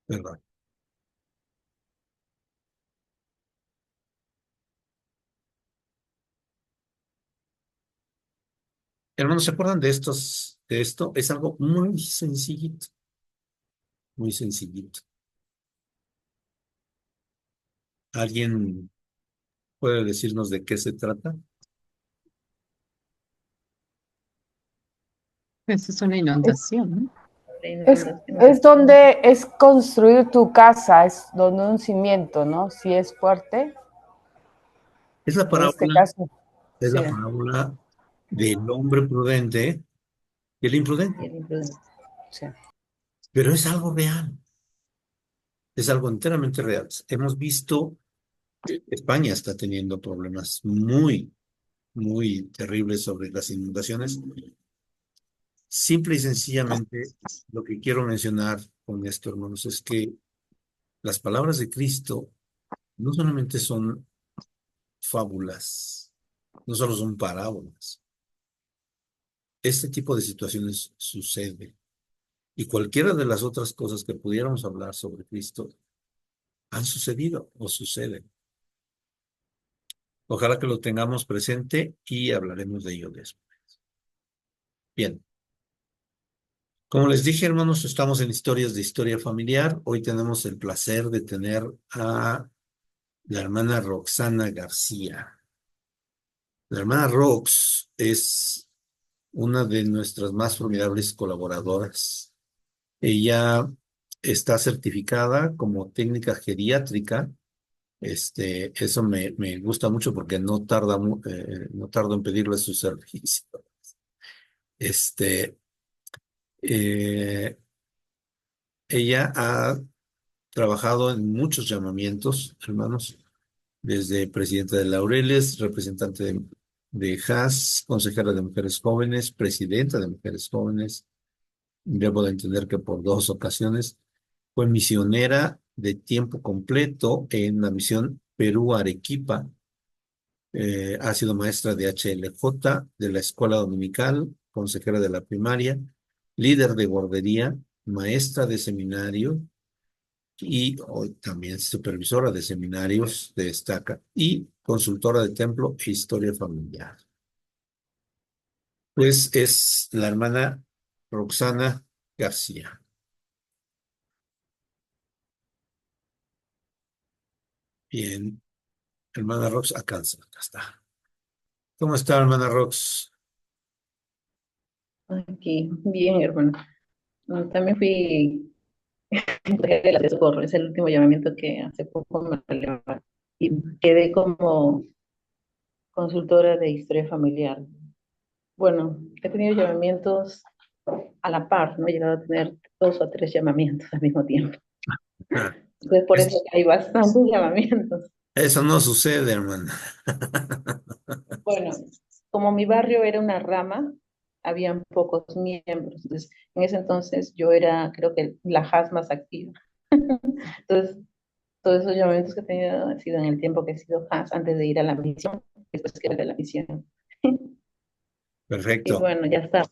¿Verdad? Hermanos, ¿se acuerdan de de esto? Es algo muy sencillito, muy sencillito. ¿Alguien puede decirnos de qué se trata? Pues es una Es, inundación, ¿no? La es, inundación. es donde es construir tu casa, es donde un cimiento, ¿no? Si es fuerte, Es la en este parábola, caso, es sí. la parábola del hombre prudente y el Y imprudente, el imprudente. Sí. pero es algo real, es algo enteramente real. Hemos visto que España está teniendo problemas muy terribles sobre las inundaciones. Simple y sencillamente, lo que quiero mencionar con esto, hermanos, es que las palabras de Cristo no solamente son fábulas, no solo son parábolas. Este tipo de situaciones sucede. Y cualquiera de las otras cosas que pudiéramos hablar sobre Cristo han sucedido o suceden. Ojalá que lo tengamos presente y hablaremos de ello después. Bien, como les dije, hermanos, estamos en historias de historia familiar. Hoy tenemos el placer de tener a la hermana Roxana García. La hermana Rox es una de nuestras más formidables colaboradoras. Ella está certificada como técnica geriátrica. Eso me gusta mucho porque no tardo en pedirle su servicio. Este, eh, Ella ha trabajado en muchos llamamientos, hermanos, desde presidenta de Laureles, representante de HAS, consejera de mujeres jóvenes, presidenta de mujeres jóvenes. Debo de entender que por dos ocasiones fue misionera de tiempo completo en la misión Perú-Arequipa. Ha sido maestra de HLJ, de la escuela dominical, consejera de la primaria, líder de guardería, maestra de seminario y hoy también supervisora de seminarios de Estaca y consultora de templo e historia familiar. Pues es la hermana Roxana García. Bien, hermana Rox, acá está. ¿Cómo está, hermana Rox? Aquí, bien, hermano. También fui de la de socorro, es el último llamamiento que hace poco me relevaron. Y quedé como consultora de historia familiar. Bueno, he tenido llamamientos a la par, ¿no? He llegado a tener 2 o 3 llamamientos al mismo tiempo. Ah, Entonces, por eso es- hay bastantes llamamientos. eso no sucede, hermana. Bueno, como mi barrio era una rama, habían pocos miembros. Entonces, en ese entonces yo era, creo que la HAS más activa. Entonces, todos esos llamamientos que he tenido han sido en el tiempo que he sido HAS, antes de ir a la misión, después que era de la misión. Y Perfecto. bueno, ya está.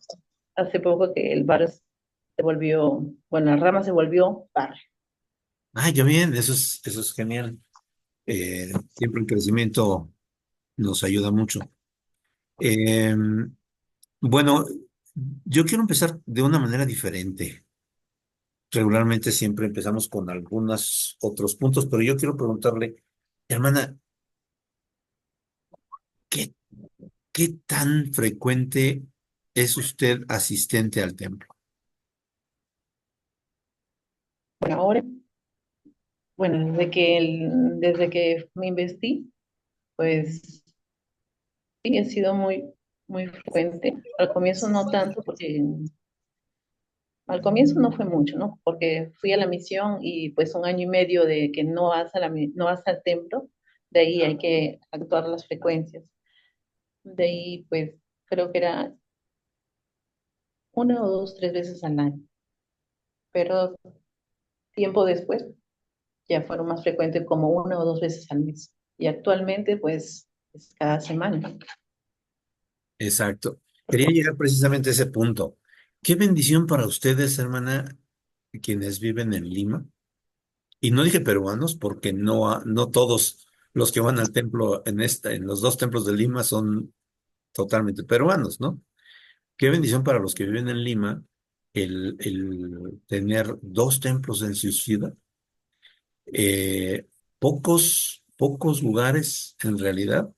Hace poco que el barrio se volvió, bueno, la rama se volvió barrio. Ah, yo bien, eso es genial. Siempre el crecimiento nos ayuda mucho. Eh, bueno, yo quiero empezar de una manera diferente. Regularmente siempre empezamos con algunos otros puntos, pero yo quiero preguntarle, hermana, ¿qué, qué tan frecuente es usted asistente al templo? Bueno, ahora, bueno, desde que me investí, pues sí, he sido muy frecuente. Al comienzo no tanto, porque al comienzo no fue mucho, ¿no? Porque fui a la misión y pues 1 año y medio de que no vas no vas al templo, de ahí hay que actuar las frecuencias. De ahí pues creo que era una o dos, tres veces al año, pero tiempo después ya fueron más frecuentes como una o dos veces al mes. Y actualmente, pues, es cada semana. Exacto. Quería llegar precisamente a ese punto. Qué bendición para ustedes, hermana, quienes viven en Lima. Y no dije peruanos porque no todos los que van al templo en los dos templos de Lima son totalmente peruanos, ¿no? Qué bendición para los que viven en Lima el tener dos templos en su ciudad. Eh, pocos lugares en realidad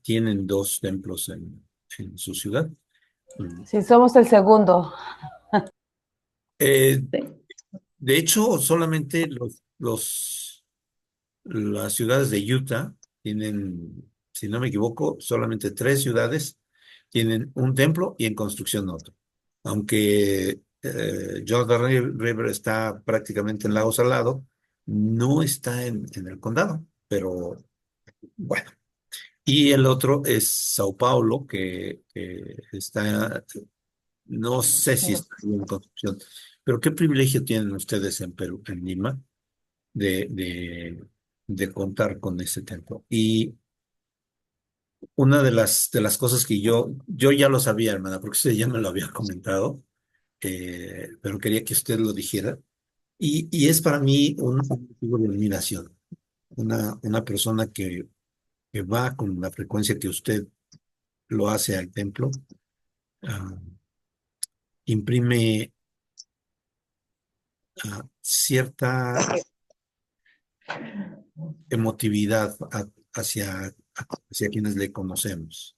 tienen dos templos en su ciudad. Mm. Sí, somos el segundo. Eh, Sí, de hecho, solamente las ciudades de Utah tienen, si no me equivoco, solamente tres ciudades tienen un templo y en construcción otro. Aunque Jordan River está prácticamente en lago salado, no está en el condado, pero bueno. Y el otro es Sao Paulo, que está, no sé si claro. está en construcción, pero qué privilegio tienen ustedes en Perú, en Lima, de, de, de contar con ese templo. Y una de las cosas que yo ya lo sabía, hermana, porque usted ya me lo había comentado, pero quería que usted lo dijera. Y es para mí un motivo de admiración. Una persona que va con la frecuencia que usted lo hace al templo, ah, imprime cierta emotividad hacia quienes le conocemos.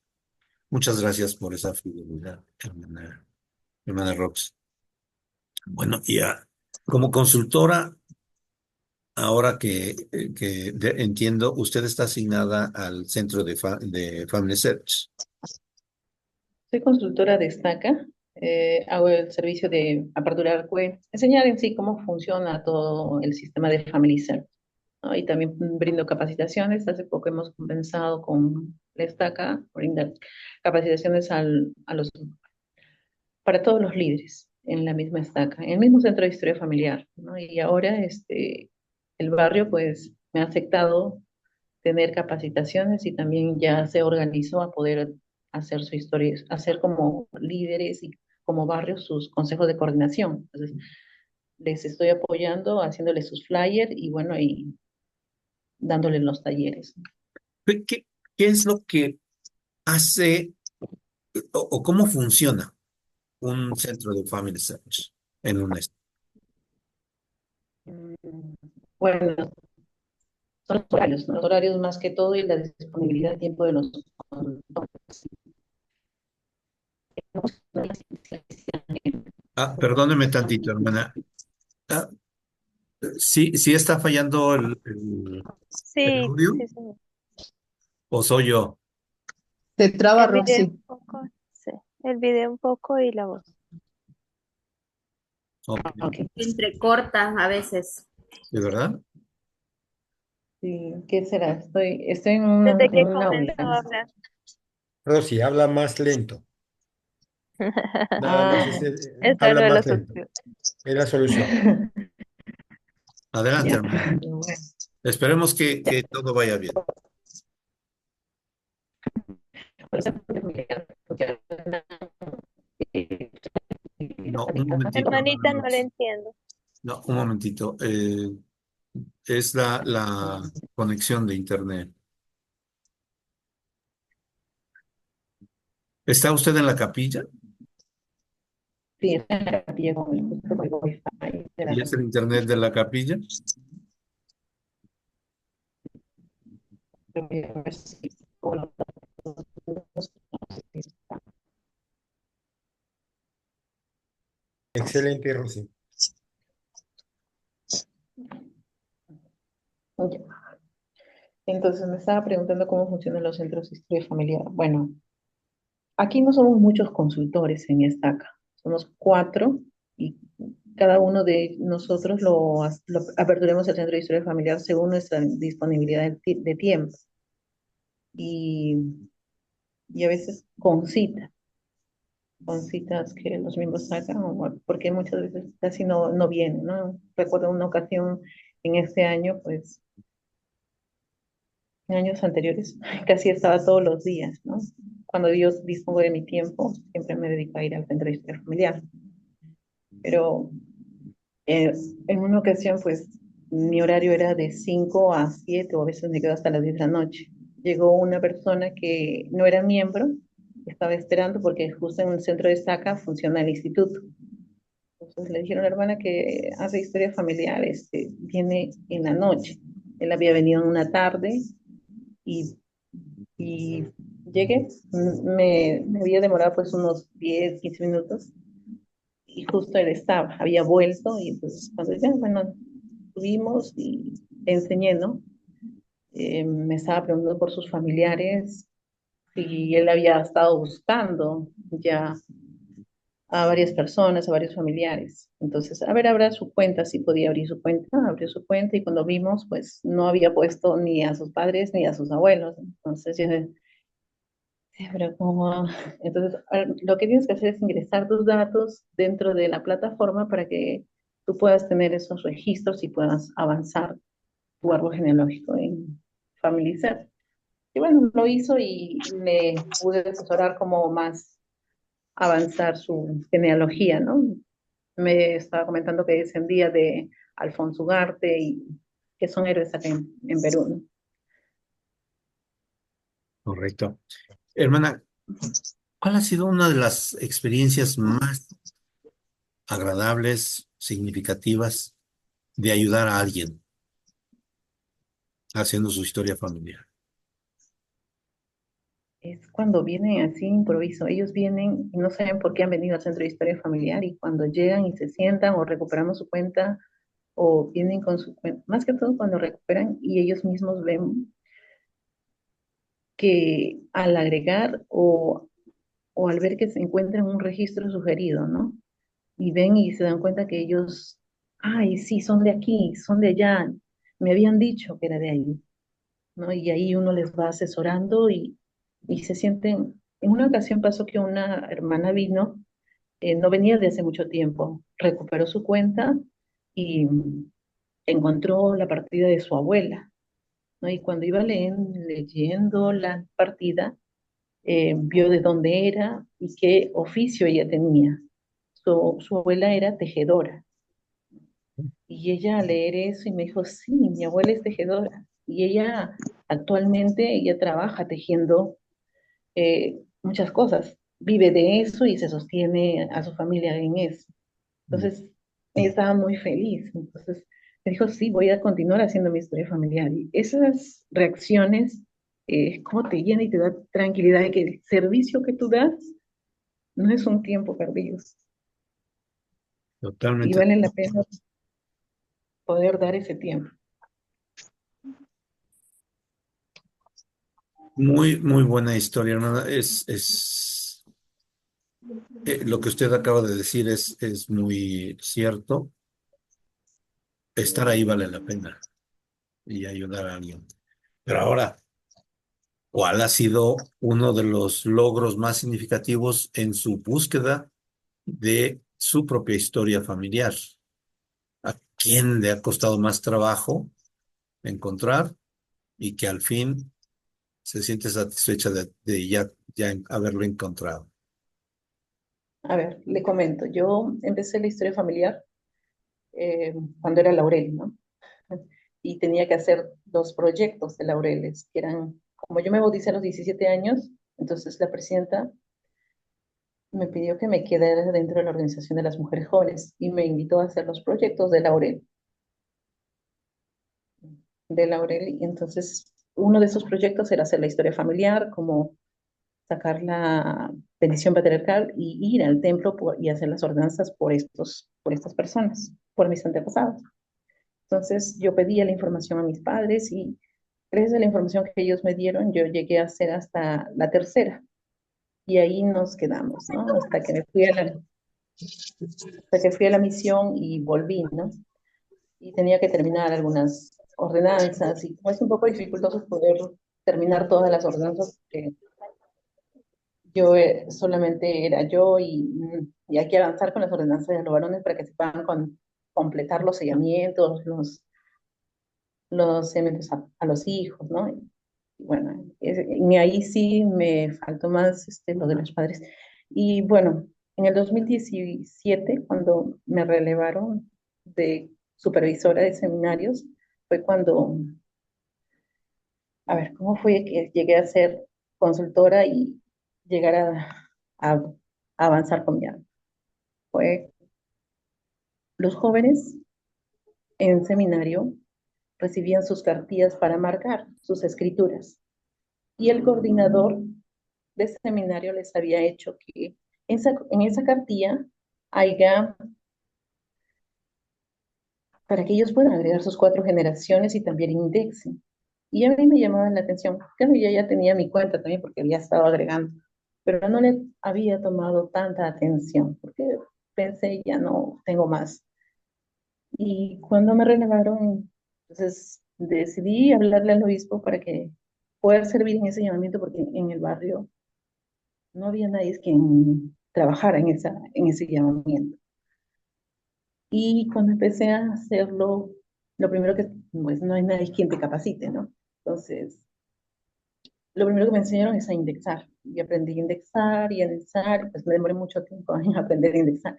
Muchas gracias por esa fidelidad, hermana Rox. Bueno, como consultora, ahora que entiendo, usted está asignada al centro de Family Search. Soy consultora de Estaca, hago el servicio de aperturar cuentas, enseñar en sí cómo funciona todo el sistema de Family Service, ¿no? Y también brindo capacitaciones. Hace poco hemos comenzado con la Estaca, brindar capacitaciones para todos los líderes en la misma Estaca, en el mismo centro de historia familiar, ¿no? Y ahora el barrio pues me ha aceptado tener capacitaciones y también ya se organizó a poder hacer su historia, hacer como líderes y como barrios sus consejos de coordinación. Entonces, les estoy apoyando, haciéndoles sus flyers y bueno, y dándoles los talleres. ¿Qué es lo que hace o cómo funciona un centro de Family Search en un estado? Mm, Bueno, son los horarios, ¿no? Los horarios más que todo y la disponibilidad de tiempo de los conductores. Perdóneme tantito, hermana. Ah, sí está fallando el Sí, audio sí, señor. o soy yo. Te traba, El video Rosy. un poco, sí. El video un poco y la voz. Ok, Ok, Entrecorta a veces. ¿de verdad? sí, ¿qué será? Estoy Desde en que un comenzó a aula. hablar. Rosy, habla más lento. Nada más Ah, Esa habla no es la más lento. solución. Es la solución. Adelante, ya. hermana. Bueno, Esperemos que todo vaya bien. por eso, porque, No, un momentito, hermana Hermanita, no le Rox. entiendo. No, un momentito. Es la conexión de internet. ¿Está usted en la capilla? sí, está en la capilla con el wifi de la ¿Y es el internet de la capilla? capilla. Bueno, Excelente, Rosy. ya. Entonces me estaba preguntando cómo funcionan los centros de historia familiar. Bueno, aquí no somos muchos consultores en Estaca, somos cuatro y cada uno de nosotros lo aperturemos el centro de historia familiar según nuestra disponibilidad de tiempo y, y a veces con cita. con citas que los miembros sacan, porque muchas veces casi no vienen, ¿no? Recuerdo una ocasión en este año, pues, en años anteriores, casi estaba todos los días, ¿no? Cuando yo dispongo de mi tiempo, siempre me dedico a ir al centro de historia familiar. Pero eh, en una ocasión, pues, mi horario era de 5 a 7 o a veces me quedo hasta las 10 de la noche. Llegó una persona que no era miembro, estaba esperando porque justo en el centro de Saca funciona el instituto. Entonces le dijeron a la hermana que hace historia familiar, viene en la noche. Él había venido en una tarde y, y llegué, me había demorado pues unos 10 15 minutos y justo él estaba, había vuelto y entonces cuando ya, bueno, subimos y le enseñé, ¿no? Me estaba preguntando por sus familiares y él había estado buscando ya a varias personas, a varios familiares. Entonces, a ver, abra su cuenta, si podía abrir su cuenta, abrió su cuenta y cuando vimos, pues no había puesto ni a sus padres ni a sus abuelos. Entonces, yo decía, "Sí, pero ¿cómo?". Entonces, lo que tienes que hacer es ingresar tus datos dentro de la plataforma para que tú puedas tener esos registros y puedas avanzar tu árbol genealógico en Familizar. Y bueno, lo hizo y le pude asesorar cómo más avanzar su genealogía, ¿no? Me estaba comentando que descendía de Alfonso Ugarte y que son héroes acá en Perú, ¿no? Correcto. Hermana, ¿cuál ha sido una de las experiencias más agradables, significativas de ayudar a alguien haciendo su historia familiar? Es cuando vienen así improviso. Ellos vienen y no saben por qué han venido al Centro de Historia Familiar y cuando llegan y se sientan o recuperamos su cuenta o vienen con su cuenta, más que todo cuando recuperan y ellos mismos ven que al agregar o al ver que se encuentran un registro sugerido, ¿no? Y ven y se dan cuenta que ellos, ay, sí, son de aquí, son de allá, me habían dicho que era de ahí, ¿no? Y ahí uno les va asesorando y se sienten. En una ocasión pasó que una hermana vino, no venía de hace mucho tiempo, recuperó su cuenta y encontró la partida de su abuela, ¿no? Y cuando iba leyendo la partida, vio de dónde era y qué oficio ella tenía. Su abuela era tejedora. Y ella al leer eso y me dijo, sí, mi abuela es tejedora. Y ella actualmente, ella trabaja tejiendo muchas cosas. Vive de eso y se sostiene a su familia en eso. Entonces, ella estaba muy feliz. Entonces, me dijo, sí, voy a continuar haciendo mi historia familiar. Y esas reacciones, cómo te llena y te da tranquilidad de que el servicio que tú das no es un tiempo perdido. Y Totalmente. vale la pena poder dar ese tiempo. Muy, muy buena historia, hermana. Lo que usted acaba de decir es muy cierto. Estar ahí vale la pena y ayudar a alguien. Pero ahora, ¿cuál ha sido uno de los logros más significativos en su búsqueda de su propia historia familiar? ¿A quién le ha costado más trabajo encontrar y que al fin se siente satisfecha de ya haberlo encontrado? A ver, le comento, yo empecé la historia familiar cuando era Laurel, ¿no? Y tenía que hacer los proyectos de Laureles, que eran, como yo me bauticé a los 17 años, entonces la presidenta me pidió que me quedara dentro de la Organización de las Mujeres Jóvenes y me invitó a hacer los proyectos de Laurel, y entonces uno de esos proyectos era hacer la historia familiar, como sacar la bendición patriarcal y ir al templo y hacer las ordenanzas por estas personas, por mis antepasados. Entonces yo pedía la información a mis padres y gracias a la información que ellos me dieron, yo llegué a hacer hasta la tercera y ahí nos quedamos, ¿no? Hasta que fui a la misión y volví, ¿no? Y tenía que terminar algunas ordenanzas y como es un poco dificultoso poder terminar todas las ordenanzas, yo solamente era yo y hay que avanzar con las ordenanzas de los varones para que se puedan completar los sellamientos, los seguimientos a los hijos, ¿no? Y bueno, y ahí sí me faltó más lo de los padres. Y bueno, en el 2017, cuando me relevaron de supervisora de seminarios, fue cuando, a ver, ¿cómo fue que llegué a ser consultora y llegar a avanzar con mi alma? Fue los jóvenes en seminario recibían sus cartillas para marcar sus escrituras y el coordinador de seminario les había hecho que en esa cartilla haya, para que ellos puedan agregar sus 4 generaciones y también indexen. Y a mí me llamaba la atención, claro, yo ya tenía mi cuenta también porque había estado agregando, pero no le había tomado tanta atención porque pensé, ya no tengo más. Y cuando me renovaron, entonces decidí hablarle al obispo para que pueda servir en ese llamamiento porque en el barrio no había nadie quien trabajara en ese llamamiento. Y cuando empecé a hacerlo, lo primero que, pues no hay nadie quien te capacite, ¿no? Entonces, lo primero que me enseñaron es a indexar. Y aprendí a indexar y a indexar, pues me demoré mucho tiempo en aprender a indexar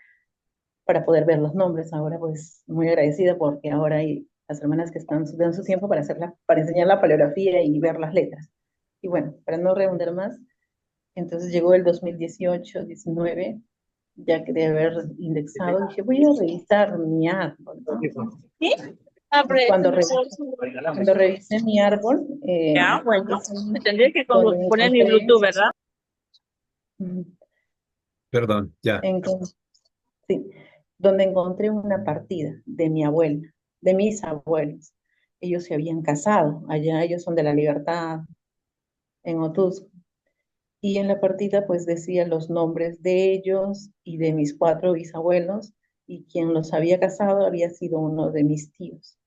para poder ver los nombres. Ahora, pues, muy agradecida porque ahora hay las hermanas que están dando su tiempo para para enseñar la paleografía y ver las letras. Y bueno, para no redundar más, entonces llegó el 2018, 19, ya que de haber indexado, dije, voy a revisar mi árbol, ¿no? ¿Sí? Ah, pero Cuando, eso revisé, cuando revisé mi árbol, ya, bueno, me tendría que donde poner mi encontré, Bluetooth, ¿verdad? mm, Perdón, ya. sí, donde encontré una partida de mi abuela, de mis abuelos. Ellos se habían casado, allá ellos son de La Libertad, en Otusco. Y en la partida pues decía los nombres de ellos y de mis 4 bisabuelos, y quien los había casado había sido uno de mis tíos.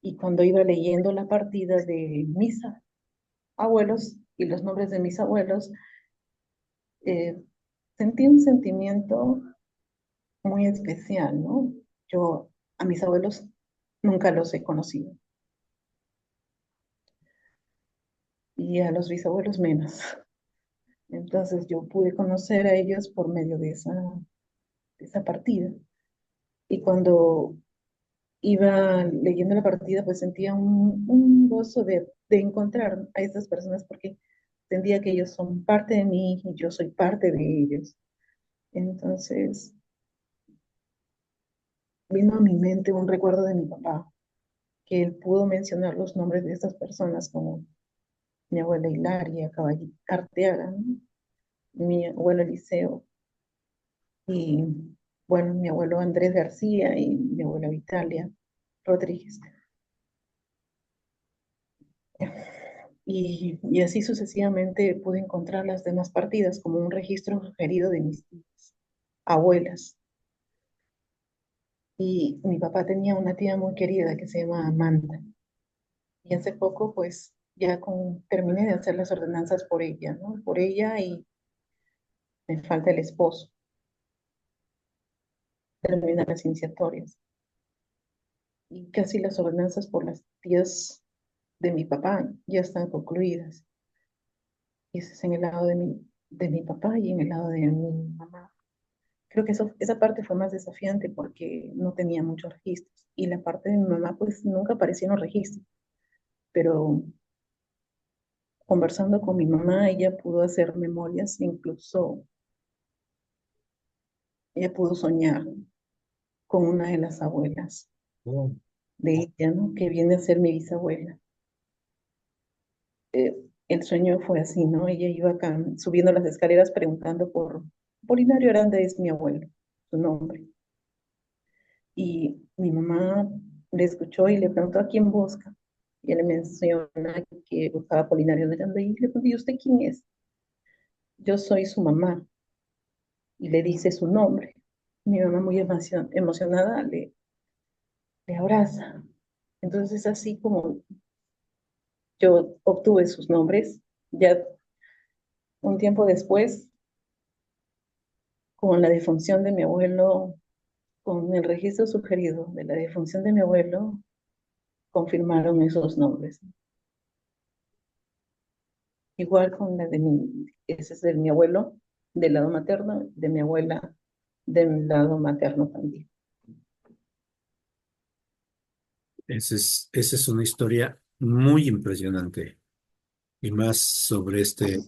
Y cuando iba leyendo la partida de mis abuelos y los nombres de mis abuelos, eh, sentí un sentimiento muy especial, ¿no? Yo a mis abuelos nunca los he conocido y a los bisabuelos menos. Entonces yo pude conocer a ellos por medio de esa partida. Y cuando iba leyendo la partida, pues sentía un gozo de encontrar a esas personas porque sentía que ellos son parte de mí y yo soy parte de ellos. Entonces vino a mi mente un recuerdo de mi papá, que él pudo mencionar los nombres de estas personas como mi abuela Hilaria Arteaga, ¿no? Mi abuelo Eliseo y, bueno, mi abuelo Andrés García y mi abuela Vitalia Rodríguez. Y así sucesivamente pude encontrar las demás partidas como un registro sugerido de mis tías, abuelas. Y mi papá tenía una tía muy querida que se llama Amanda. Y hace poco, pues, ya terminé de hacer las ordenanzas por ella, ¿no? Por ella y me falta el esposo, terminar las iniciatorias. Y casi las ordenanzas por las tías de mi papá ya están concluidas. Y ese es en el lado de mi papá y en el lado de mi mamá. Creo que esa parte fue más desafiante porque no tenía muchos registros. Y la parte de mi mamá, pues nunca apareció en los registros. Pero conversando con mi mamá, ella pudo hacer memorias, incluso ella pudo soñar con una de las abuelas Oh, de ella, ¿no? Que viene a ser mi bisabuela. El sueño fue así, ¿no? Ella iba acá subiendo las escaleras preguntando por Polinario Aranda, es mi abuelo, su nombre. Y mi mamá le escuchó y le preguntó a quién busca. Y él le menciona que buscaba a Polinario Aranda y le preguntó, ¿y usted quién es? Yo soy su mamá. Y le dice su nombre. Mi mamá muy emocionada le abraza. Entonces es así como yo obtuve sus nombres. Ya un tiempo después, con la defunción de mi abuelo, con el registro sugerido de la defunción de mi abuelo, confirmaron esos nombres. Igual con la de ese es de mi abuelo, del lado materno, de mi abuela, del lado materno también. Esa es una historia muy impresionante y más sobre este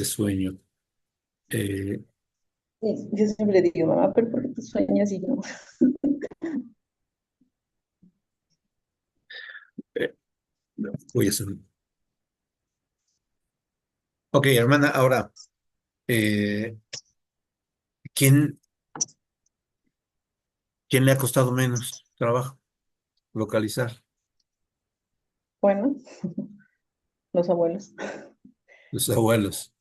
sueño. Eh, Y yo siempre le digo, mamá, pero ¿por qué tú sueñas y yo? eh, voy a hacer. Ok, hermana, ahora, eh, ¿quién, quién le ha costado menos trabajo localizar? Bueno, los abuelos. Los abuelos.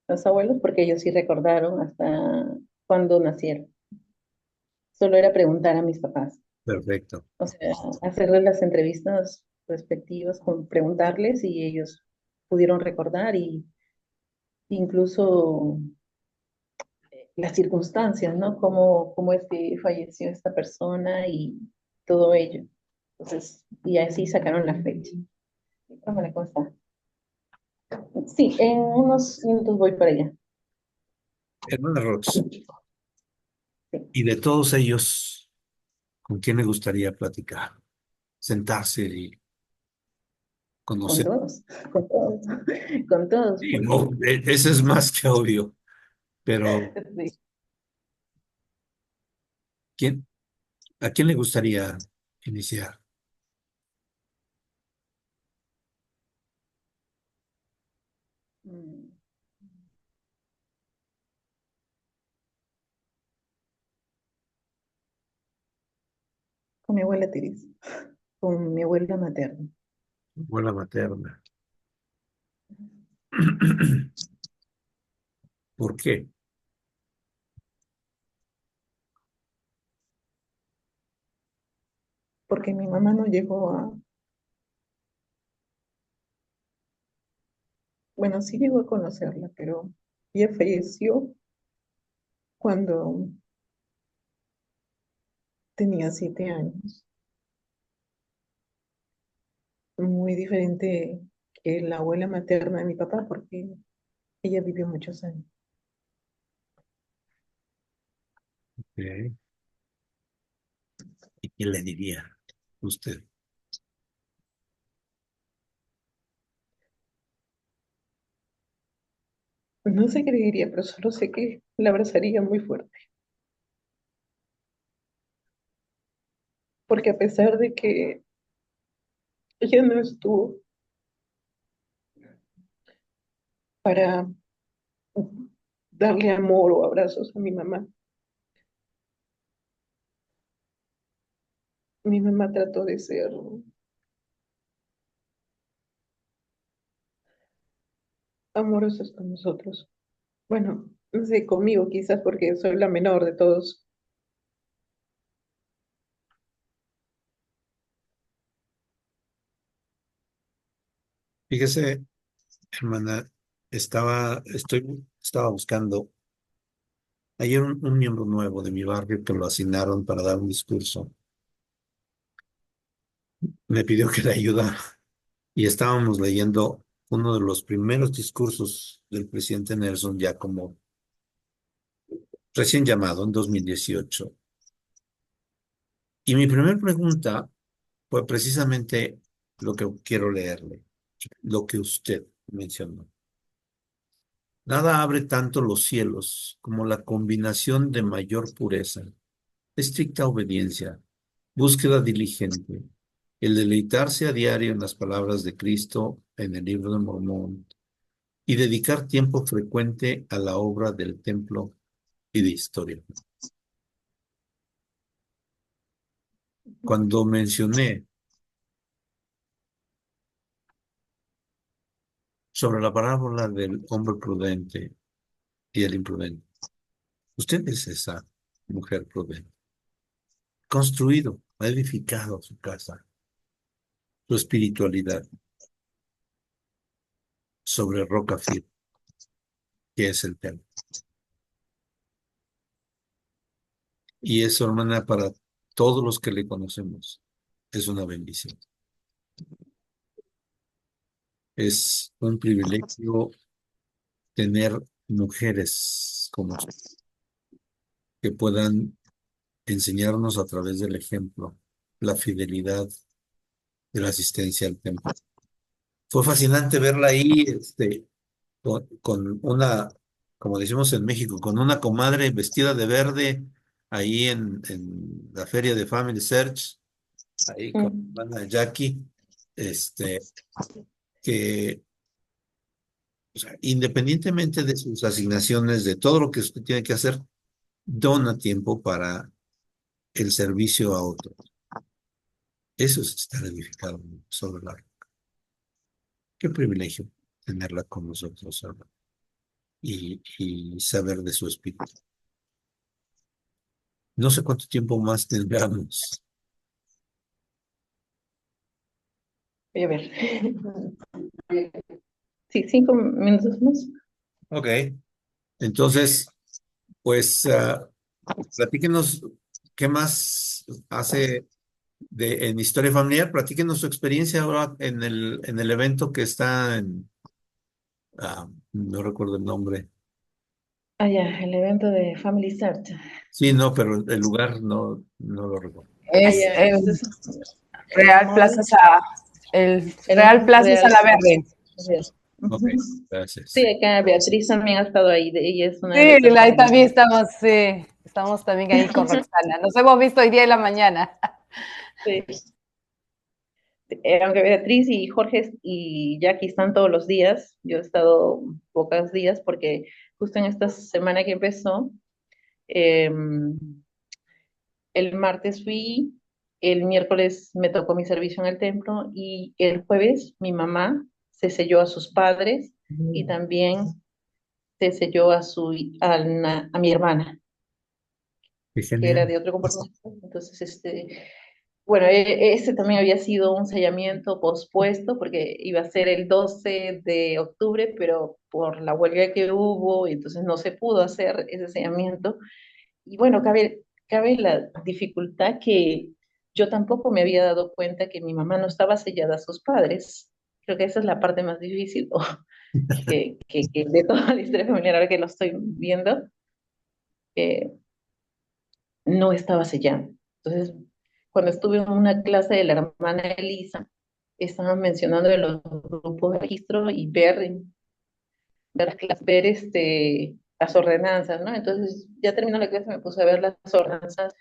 Los abuelos, porque ellos sí recordaron hasta cuando nacieron. Solo era preguntar a mis papás. Perfecto. O sea, hacerles las entrevistas respectivas, con preguntarles y ellos pudieron recordar y incluso las circunstancias, ¿no? Cómo es que falleció esta persona y todo ello. Entonces, y así sacaron la fecha. ¿Cómo le consta? Sí, en unos minutos voy para allá. Hermana Rox, y de todos ellos, ¿con quién le gustaría platicar? Sentarse y Con conocer. todos, con todos, con todos, Sí, porque no, eso es más que obvio, pero sí. ¿quién, a quién le gustaría iniciar? Mm, con mi abuela Teresa, con mi abuela materna, Abuela materna. ¿Por qué? porque mi mamá no llegó bueno, sí llegó a conocerla, pero ella falleció cuando tenía 7 años. Muy diferente que la abuela materna de mi papá, porque ella vivió muchos años. Ok. ¿Y qué le diría usted? No sé qué le diría, pero solo sé que la abrazaría muy fuerte, porque a pesar de que ella no estuvo para darle amor o abrazos a mi mamá trató de ser amorosa con nosotros. Bueno, no sé, conmigo quizás porque soy la menor de todos. Fíjese, hermana, estaba buscando ayer un miembro nuevo de mi barrio que lo asignaron para dar un discurso. Me pidió que le ayudara y estábamos leyendo uno de los primeros discursos del presidente Nelson, ya como recién llamado en 2018. Y mi primera pregunta fue precisamente lo que quiero leerle, lo que usted mencionó. Nada abre tanto los cielos como la combinación de mayor pureza, estricta obediencia, búsqueda diligente, el deleitarse a diario en las palabras de Cristo en el libro de Mormón y dedicar tiempo frecuente a la obra del templo y de historia. Cuando mencioné sobre la parábola del hombre prudente y el imprudente, usted es esa mujer prudente, construido, ha edificado su casa, su espiritualidad sobre roca firme. que es el templo. Y eso, hermana, para todos los que le conocemos, es una bendición. Es un privilegio tener mujeres como usted, que puedan enseñarnos a través del ejemplo la fidelidad de la asistencia al templo. Fue fascinante verla ahí, con una, como decimos en México, con una comadre vestida de verde, ahí en la feria de Family Search, ahí con Mm. la hermana Jackie, que, o sea, independientemente de sus asignaciones, de todo lo que usted tiene que hacer, dona tiempo para el servicio a otros. Eso es estar edificado sobre la roca. Qué privilegio tenerla con nosotros, hermano, y saber de su espíritu. No sé cuánto tiempo más tendremos. Voy a ver. Sí, 5 minutos más. Ok. Entonces, pues platíquenos qué más hace en Historia Familiar. Platíquenos su experiencia ahora en el evento que está no recuerdo el nombre. Ah, ya, el evento de Family Search. Sí, no, pero el lugar no lo recuerdo. Ah, Es ya, entonces, el Real mall, el el Real Plaza Real. Salaverde. Ok, Ujú. gracias. Sí, acá Beatriz también ha estado ahí, ella es una de Sí, nuestras ahí también coordinadoras. estamos también ahí con Roxana. Nos hemos visto hoy día en la mañana. Sí. Aunque Beatriz y Jorge y Jackie están todos los días, yo he estado pocos días porque justo en esta semana que empezó, eh, el martes fui, el miércoles me tocó mi servicio en el templo y el jueves mi mamá se selló a sus padres y también se selló a mi hermana, Qué que era genial. de otro comportamiento. Entonces, bueno, ese también había sido un sellamiento pospuesto porque iba a ser el 12 de octubre, pero por la huelga que hubo, entonces no se pudo hacer ese sellamiento. Y bueno, cabe la dificultad que yo tampoco me había dado cuenta que mi mamá no estaba sellada a sus padres. Creo que esa es la parte más difícil que de toda la historia familiar, ahora que lo estoy viendo, que no estaba sellada. Entonces, cuando estuve en una clase de la hermana Elisa, estaban mencionando de los grupos de registro y ver las ordenanzas, ¿no? Entonces, ya terminó la clase, me puse a ver las ordenanzas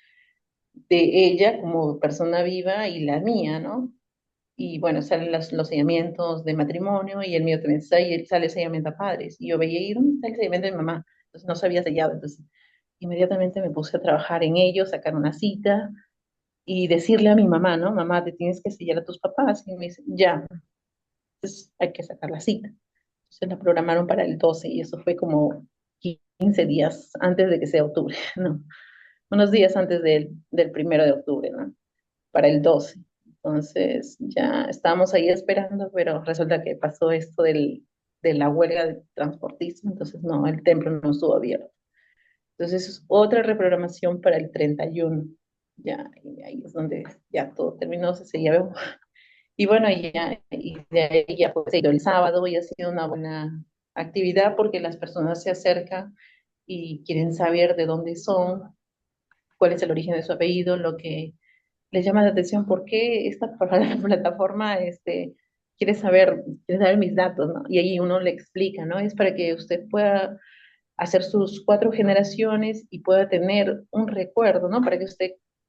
de ella como persona viva y la mía, ¿no? Y bueno, salen los sellamientos de matrimonio y el mío también sale el sellamiento a padres. Y yo veía, ¿y dónde está el sellamiento de mi mamá? Entonces no se había sellado. Entonces inmediatamente me puse a trabajar en ello, sacar una cita y decirle a mi mamá, ¿no? Mamá, te tienes que sellar a tus papás. Y me dice, ya, entonces hay que sacar la cita. Entonces la programaron para el 12 y eso fue como 15 días antes de que sea octubre, ¿no? Unos días antes del 1 de octubre, ¿no? Para el 12. Entonces ya estábamos ahí esperando, pero resulta que pasó esto de la huelga de transportistas, entonces no, el templo no estuvo abierto. Entonces es otra reprogramación para el 31. Ya, y ahí es donde ya todo terminó, ya veo. Y bueno, y de ahí ya pues, se dio el sábado y ha sido una buena actividad porque las personas se acercan y quieren saber de dónde son, cuál es el origen de su apellido, lo que les llama la atención por qué esta plataforma quiere saber mis datos, ¿no? Y ahí uno le explica, ¿no? Es para que usted pueda hacer sus 4 generaciones y pueda tener un recuerdo, ¿no? Para que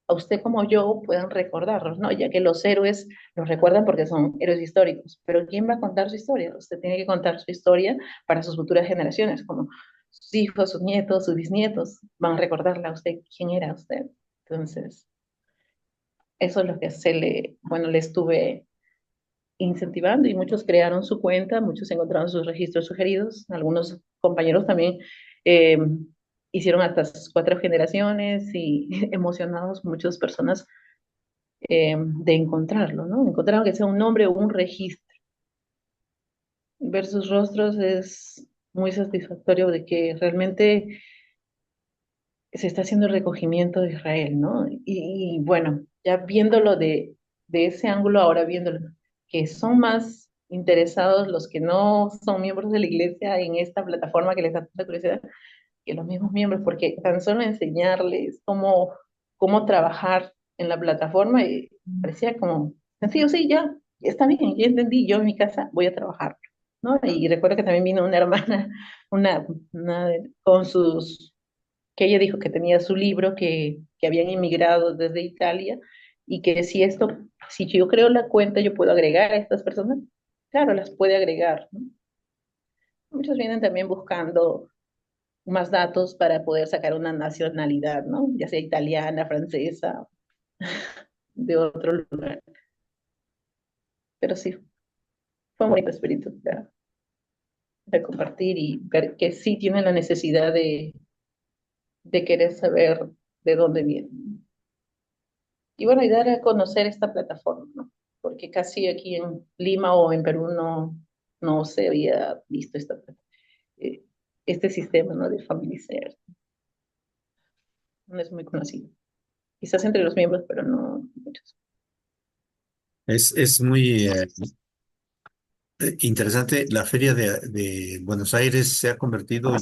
a usted como yo puedan recordarlos, ¿no? Ya que los héroes los recuerdan porque son héroes históricos, pero ¿quién va a contar su historia? Usted tiene que contar su historia para sus futuras generaciones, como sus hijos, sus nietos, sus bisnietos, van a recordarle a usted quién era usted. Entonces, eso es lo que bueno, le estuve incentivando y muchos crearon su cuenta, muchos encontraron sus registros sugeridos, algunos compañeros también eh, hicieron hasta sus 4 generaciones y emocionados muchas personas de encontrarlo, ¿no? Encontraron que sea un nombre o un registro. Ver sus rostros es muy satisfactorio de que realmente se está haciendo el recogimiento de Israel, ¿no? Y bueno, ya viéndolo de ese ángulo, ahora viéndolo, que son más interesados los que no son miembros de la iglesia en esta plataforma que les da tanta curiosidad que los mismos miembros, porque tan solo enseñarles cómo trabajar en la plataforma y parecía como sencillo, sí, ya, está bien, ya entendí, yo en mi casa voy a trabajar, ¿no? Y recuerdo que también vino una hermana, con sus que ella dijo que tenía su libro, que habían inmigrado desde Italia y que si yo creo la cuenta, yo puedo agregar a estas personas. Claro, las puede agregar, ¿no? Muchos vienen también buscando más datos para poder sacar una nacionalidad, ¿no? Ya sea italiana, francesa, de otro lugar. Pero sí, fue un bonito espíritu de compartir y ver que sí tienen la necesidad de querer saber de dónde vienen. Y bueno, y dar a conocer esta plataforma, ¿no? Porque casi aquí en Lima o en Perú no se había visto eh, este sistema, ¿no? De familiar. No es muy conocido. Quizás entre los miembros, pero no muchos. Es muy interesante. La Feria de Buenos Aires se ha convertido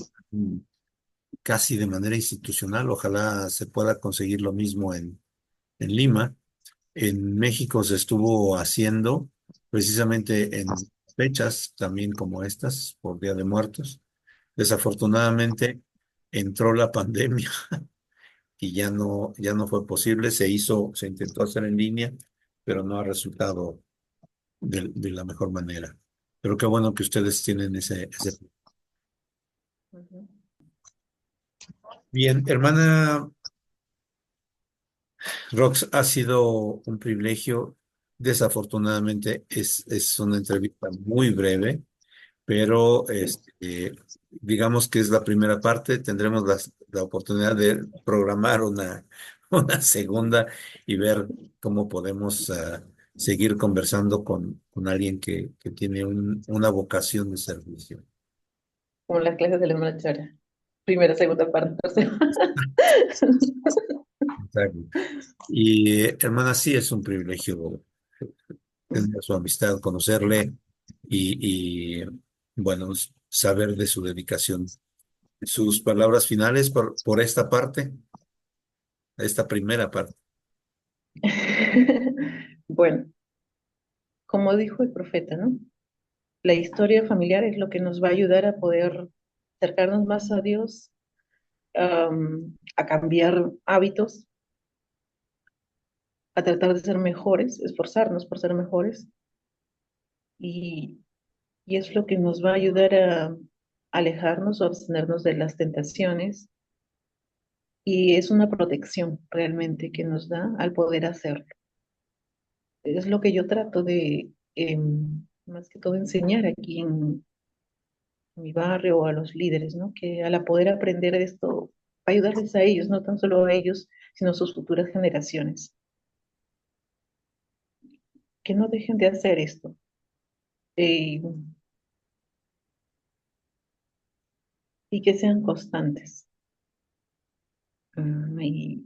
casi de manera institucional. Ojalá se pueda conseguir lo mismo en Lima. En México se estuvo haciendo precisamente en fechas también como estas, por Día de Muertos. Desafortunadamente entró la pandemia y ya no fue posible. Se intentó hacer en línea, pero no ha resultado de la mejor manera. Pero qué bueno que ustedes tienen ese. Ujú. Bien, hermana Rox, ha sido un privilegio. Desafortunadamente es una entrevista muy breve, pero digamos que es la primera parte. Tendremos la oportunidad de programar una segunda y ver cómo podemos seguir conversando con alguien que tiene una vocación de servicio. Como las clases de la hermana Chara. Primera, segunda parte, tercera. Exacto. Y hermana, sí es un privilegio tener su amistad, conocerle y bueno, saber de su dedicación. Sus palabras finales por esta parte, esta primera parte. Bueno, como dijo el profeta, ¿no? La historia familiar es lo que nos va a ayudar a poder acercarnos más a Dios, a cambiar hábitos, a tratar de ser mejores, esforzarnos por ser mejores, y, y es lo que nos va a ayudar a alejarnos o abstenernos de las tentaciones, y es una protección realmente que nos da al poder hacerlo. Es lo que yo trato de, más que todo, enseñar aquí en mi barrio o a los líderes, ¿no? Que al poder aprender esto, ayudarles a ellos, no tan solo a ellos, sino a sus futuras generaciones, que no dejen de hacer esto. eh, y que sean constantes, mm, y,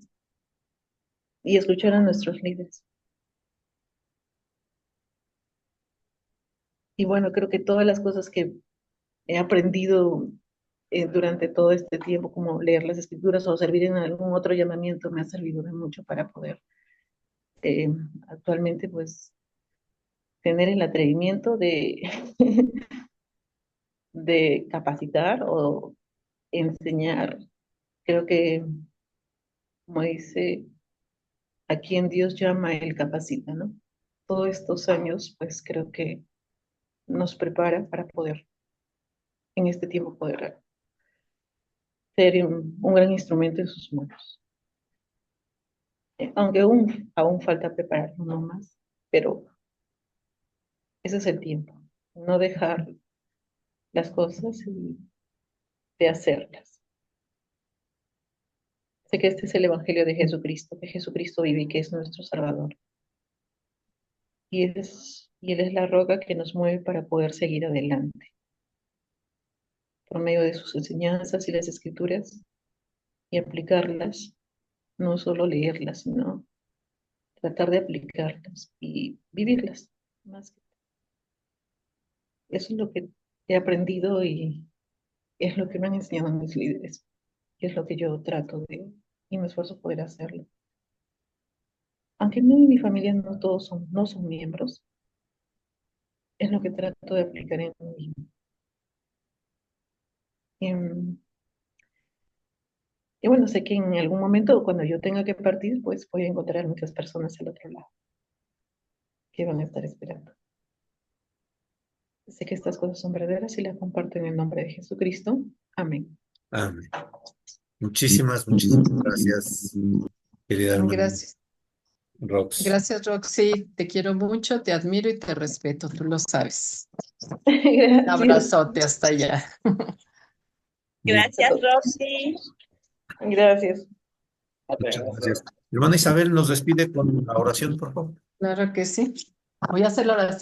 y escuchar a nuestros líderes. Y bueno, creo que todas las cosas que he aprendido durante todo este tiempo, como leer las escrituras o servir en algún otro llamamiento, me ha servido de mucho para poder eh, actualmente pues tener el atrevimiento de, de capacitar o enseñar. Creo que, como dice, a quien Dios llama, Él capacita, ¿no? Todos estos años, pues creo que nos prepara para poder, en este tiempo, poder ser un gran instrumento en sus manos. Aunque aún falta prepararnos no más, pero ese es el tiempo. No dejar las cosas y de hacerlas. Sé que este es el Evangelio de Jesucristo, que Jesucristo vive y que es nuestro Salvador. Y Él es la roca que nos mueve para poder seguir adelante. por medio de sus enseñanzas y las escrituras y aplicarlas, no solo leerlas, sino tratar de aplicarlas y vivirlas. Más que eso es lo que he aprendido y es lo que me han enseñado mis líderes, y es lo que yo trato de y me esfuerzo poder hacerlo. Aunque no en mi familia no todos no son miembros, es lo que trato de aplicar en mí. En- Y bueno, sé que en algún momento, cuando yo tenga que partir, pues voy a encontrar muchas personas al otro lado que van a estar esperando. Sé que estas cosas son verdaderas y las comparto en el nombre de Jesucristo. Amén. Amén. Muchísimas gracias, querida hermana Gracias. Rox. Gracias, Roxy. Te quiero mucho, te admiro y te respeto, tú lo sabes. Un Gracias. abrazote hasta allá. Gracias, Roxy. Gracias. Muchas gracias. Hermana Isabel nos despide con la oración, por favor. Claro que sí. Voy a hacer la oración.